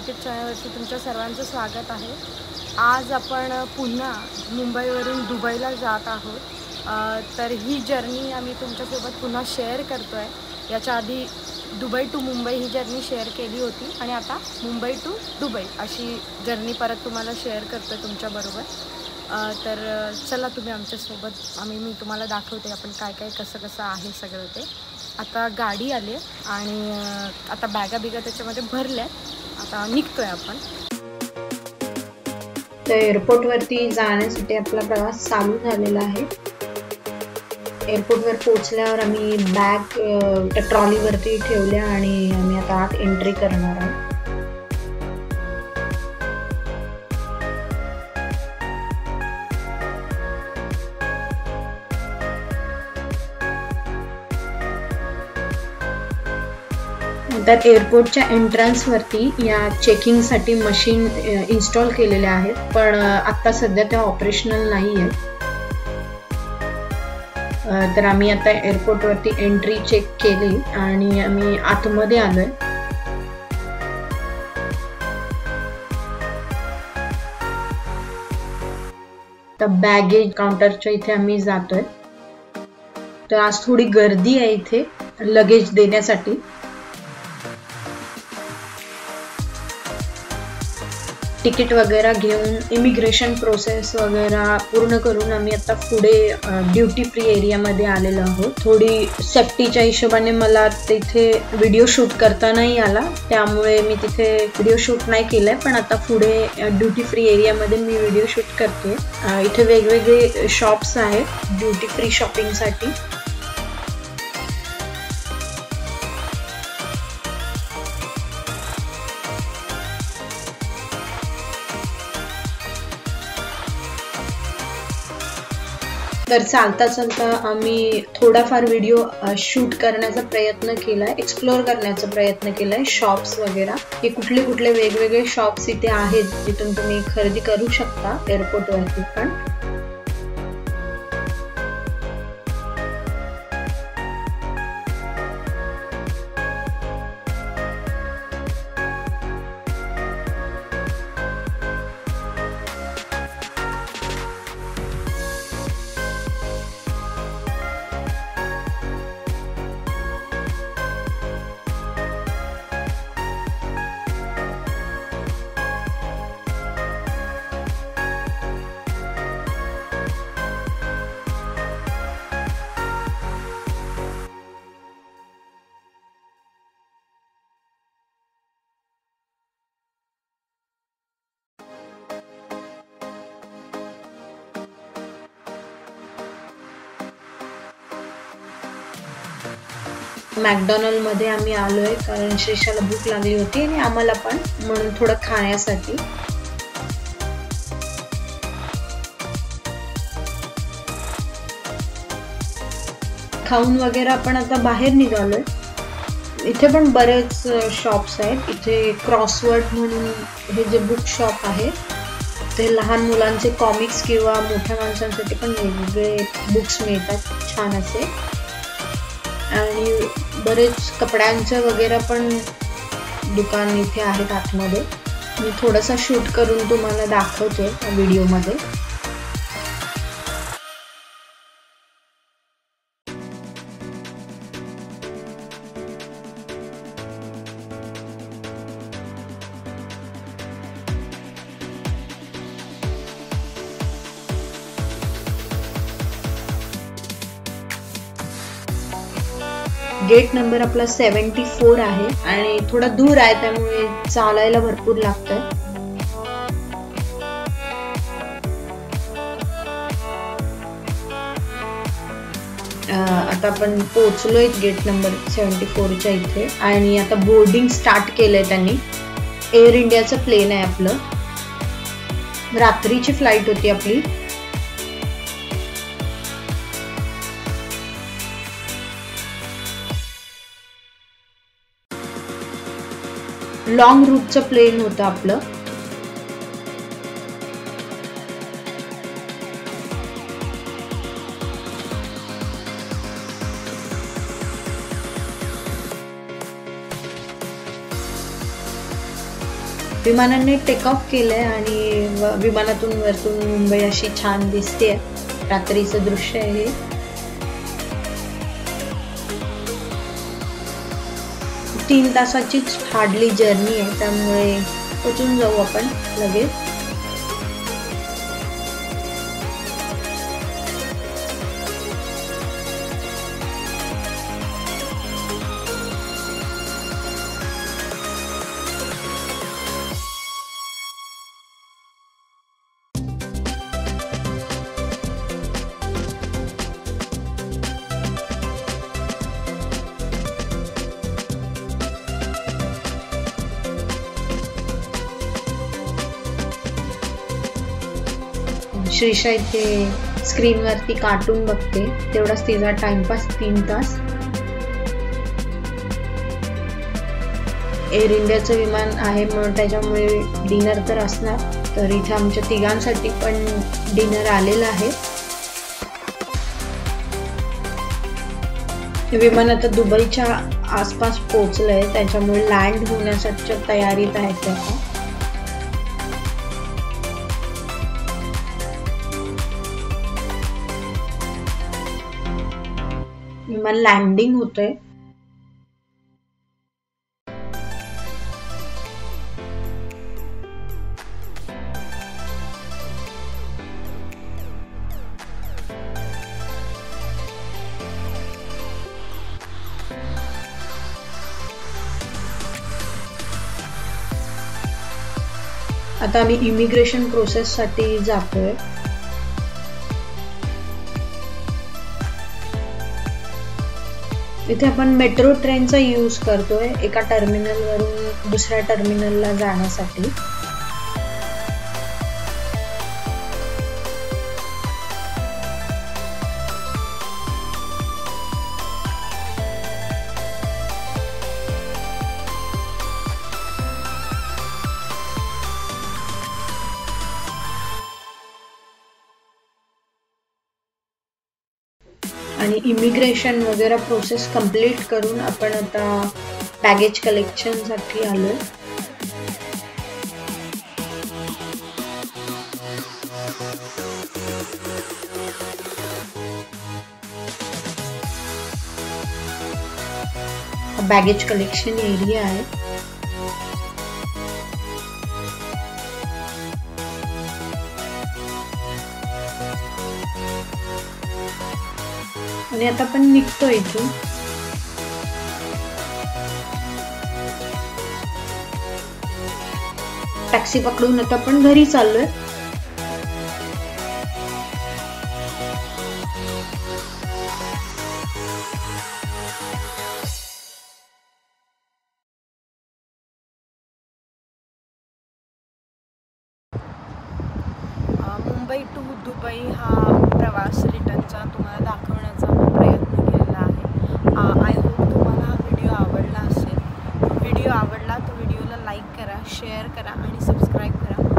YouTube चॅनलवरती तुमच्या सर्वांचं स्वागत आहे। आज आपण पुन्हा मुंबईवरून दुबईला जात आहोत। तर ही जर्नी आम्ही तुमच्यासोबत पुन्हा शेअर करतो आहे। याच्या आधी दुबई टू मुंबई ही जर्नी शेअर केली होती आणि आता मुंबई टू दुबई अशी जर्नी परत तुम्हाला शेअर करतो आहे तुमच्याबरोबर। तर चला तुम्ही आमच्यासोबत मी तुम्हाला दाखवते आपण काय काय कसं आहे सगळं ते। आता गाडी आली आहे आणि आता बॅगा बिगा त्याच्यामध्ये भरल्या, आता निघतोय आपण। तर एअरपोर्टवरती जाण्यासाठी आपला प्रवास चालू झालेला आहे। एअरपोर्टवर पोहोचल्यावर आम्ही बॅग ट्रॉलीवरती ठेवल्या आणि आम्ही आता आत एंट्री करणार आहोत। तर एअरपोर्टच्या एंट्रन्सवरती या चेकिंगसाठी मशीन इन्स्टॉल केलेल्या आहेत, पण आता सध्या त्या ऑपरेशनल नाही आहेत। तर आम्ही आता एअरपोर्टवरती एंट्री चेक केली आणि आम्ही आतमध्ये आलोय। तर बॅगेज काउंटरच्या इथे आम्ही जातोय। तर आज थोडी गर्दी आहे इथे लगेज देण्यासाठी। तिकीट वगैरे घेऊन इमिग्रेशन प्रोसेस वगैरे पूर्ण करून आम्ही आता पुढे ड्युटी फ्री एरियामध्ये आलेलो आहोत। थोडी सेफ्टीच्या हिशोबाने मला तिथे व्हिडिओ शूट करता नाही आला, त्यामुळे मी तिथे व्हिडिओ शूट नाही केलाय, पण आता पुढे ड्युटी फ्री एरियामध्ये मी व्हिडिओ शूट करते। इथे वेगवेगळे शॉप्स आहेत ड्युटी फ्री शॉपिंगसाठी। तर चालता चालता आम्ही थोडाफार व्हिडिओ शूट करण्याचा प्रयत्न केलाय, एक्सप्लोर करण्याचा प्रयत्न केलाय शॉप्स वगैरे। हे कुठले कुठले वेगवेगळे शॉप्स इथे आहेत जिथून तुम्ही खरेदी करू शकता एअरपोर्टवरती पण। मॅकडॉनल्ड मध्ये आम्ही आलोय कारण श्रीशाला भूक लागली होती आणि आम्हाला पण, म्हणून थोडं खाण्यासाठी। खाऊन वगैरे आपण आता बाहेर निघालोय। इथे पण बरेच शॉप्स आहेत। इथे क्रॉसवर्ड म्हणून हे जे बुक शॉप आहे ते लहान मुलांचे कॉमिक्स किंवा मोठ्या माणसांसाठी पण वेगवेगळे बुक्स मिळतात छान असे, आणि बरेच कपड्यांचे वगैरे पण दुकान इथे आहेत आतमध्ये। मी थोडासा शूट करून तुम्हाला दाखवते व्हिडिओमध्ये। गेट नंबर आपला 74 आहे आणि थोडा दूर आहे, त्यामुळे चालायला भरपूर लागतं। आता आपण पोहोचलोय गेट नंबर 74 च्या इथे आणि आता बोर्डिंग स्टार्ट केलंय त्यांनी। एअर इंडियाचं प्लेन आहे आपलं, रात्रीची फ्लाईट होती आपली। लॉंग रूटचं प्लेन होतं आपलं। विमानाने टेक ऑफ केलंय आणि विमानातून वरतून मुंबई अशी छान दिसते. रात्रीचं दृश्य आहे हे. 3 तासाचीच हार्डली जर्नी आहे, त्यामुळे पोचून जाऊ आपण लगेच. श्रीषा इथे स्क्रीनवरती कार्टून बघते, तेवढाच तिचा टाइमपास 3 तास. एअर इंडियाचं विमान आहे म्हणून त्याच्यामुळे डिनर तर असणार. तर इथे आमच्या तिघांसाठी पण डिनर आलेलं आहे. विमान आता दुबईच्या आसपास पोहोचलंय, त्याच्यामुळे लँड होण्यासाठीच्या तयारीत आहेत ते आता. विमान लँडिंग होतंय. आता आम्ही इमिग्रेशन प्रोसेस साठी जातोय. इथे आपण मेट्रो ट्रेनचा यूज करतोय एका टर्मिनल वरून दुसऱ्या टर्मिनलला जाण्यासाठी. आणि इमिग्रेशन वगैरे प्रोसेस कंप्लीट करून आपण आता बॅगेज कलेक्शन साठी आलोय. बॅगेज कलेक्शन एरिया आहे. आणि आता आपण निघतो इथून. टॅक्सी पकडून आता आपण घरी चाललोय. मुंबई टू दुबई हा प्रवास रिटर्नचा तुम्हाला दाखवण्याचा प्रयत्न केलेला आहे. आय होप तुम्हाला हा व्हिडिओ आवडला असेल. व्हिडिओ आवडला तर व्हिडिओला लाईक करा, शेअर करा आणि सबस्क्राईब करा.